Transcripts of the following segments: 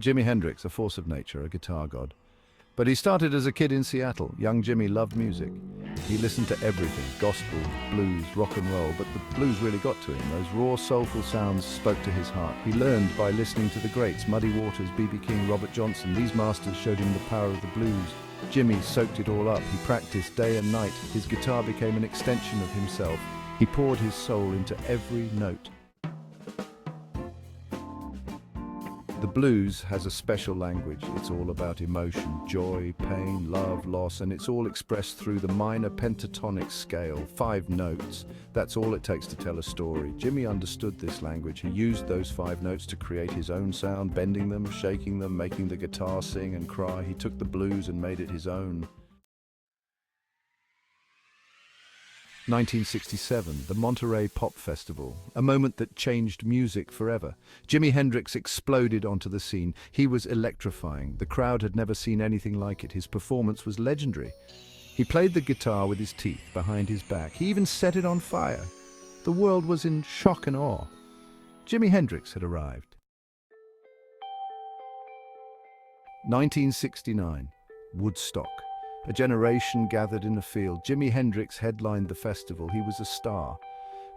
Jimi Hendrix, a force of nature, a guitar god. But he started as a kid in Seattle. Young Jimi loved music. He listened to everything, gospel, blues, rock and roll, but the blues really got to him. Those raw, soulful sounds spoke to his heart. He learned by listening to the greats, Muddy Waters, B.B. King, Robert Johnson. These masters showed him the power of the blues. Jimi soaked it all up. He practiced day and night. His guitar became an extension of himself. He poured his soul into every note. The blues has a special language. It's all about emotion, joy, pain, love, loss, and it's all expressed through the minor pentatonic scale, 5 notes. That's all it takes to tell a story. Jimi understood this language. He used those 5 notes to create his own sound, bending them, shaking them, making the guitar sing and cry. He took the blues and made it his own. 1967, the Monterey Pop Festival, a moment that changed music forever. Jimi Hendrix exploded onto the scene. He was electrifying. The crowd had never seen anything like it. His performance was legendary. He played the guitar with his teeth behind his back. He even set it on fire. The world was in shock and awe. Jimi Hendrix had arrived. 1969, Woodstock. A generation gathered in a field. Jimi Hendrix headlined the festival. He was a star.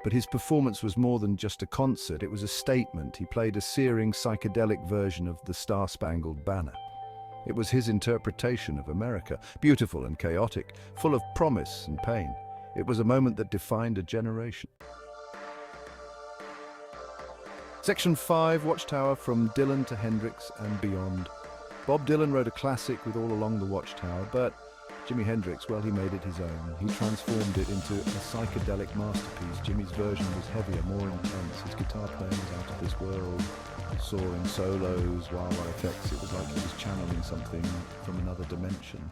But his performance was more than just a concert. It was a statement. He played a searing, psychedelic version of the Star-Spangled Banner. It was his interpretation of America, beautiful and chaotic, full of promise and pain. It was a moment that defined a generation. Section 5, Watchtower, From Dylan to Hendrix and Beyond. Bob Dylan wrote a classic with All Along the Watchtower, but Jimi Hendrix, well, he made it his own. He transformed it into a psychedelic masterpiece. Jimi's version was heavier, more intense. His guitar playing was out of this world, soaring solos, wah-wah effects. It was like he was channeling something from another dimension.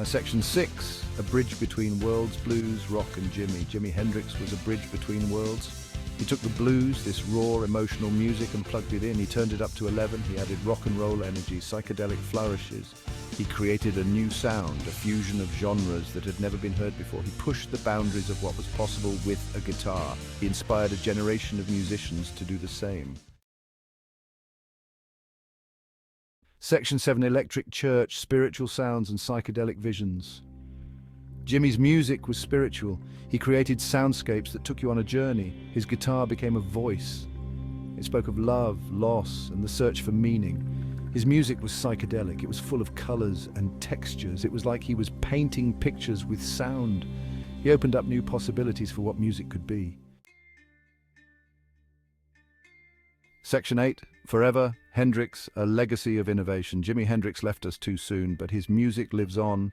Section 6, a bridge between worlds, blues, rock and Jimi. Jimi Hendrix was a bridge between worlds. He took the blues, this raw, emotional music, and plugged it in. He turned it up to 11. He added rock and roll energy, psychedelic flourishes. He created a new sound, a fusion of genres that had never been heard before. He pushed the boundaries of what was possible with a guitar. He inspired a generation of musicians to do the same. Section 7, Electric Church, Spiritual Sounds and Psychedelic Visions. Jimi's music was spiritual. He created soundscapes that took you on a journey. His guitar became a voice. It spoke of love, loss, and the search for meaning. His music was psychedelic. It was full of colors and textures. It was like he was painting pictures with sound. He opened up new possibilities for what music could be. Section 8, Forever, Hendrix, a legacy of innovation. Jimi Hendrix left us too soon, but his music lives on.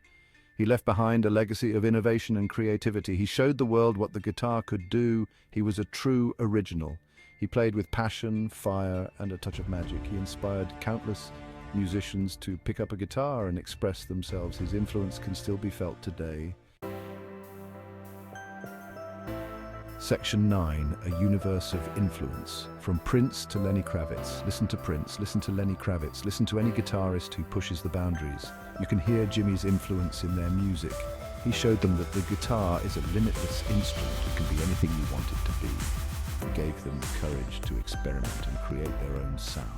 He left behind a legacy of innovation and creativity. He showed the world what the guitar could do. He was a true original. He played with passion, fire, and a touch of magic. He inspired countless musicians to pick up a guitar and express themselves. His influence can still be felt today. Section 9, a universe of influence. From Prince to Lenny Kravitz. Listen to Prince, listen to Lenny Kravitz, listen to any guitarist who pushes the boundaries. You can hear Jimi's influence in their music. He showed them that the guitar is a limitless instrument. It can be anything you want it to be. He gave them the courage to experiment and create their own sound.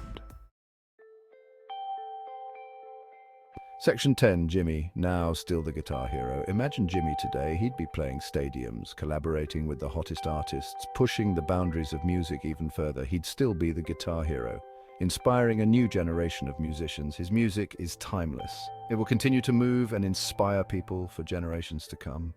Section 10, Jimi, now still the guitar hero. Imagine Jimi today. He'd be playing stadiums, collaborating with the hottest artists, pushing the boundaries of music even further. He'd still be the guitar hero, inspiring a new generation of musicians. His music is timeless. It will continue to move and inspire people for generations to come.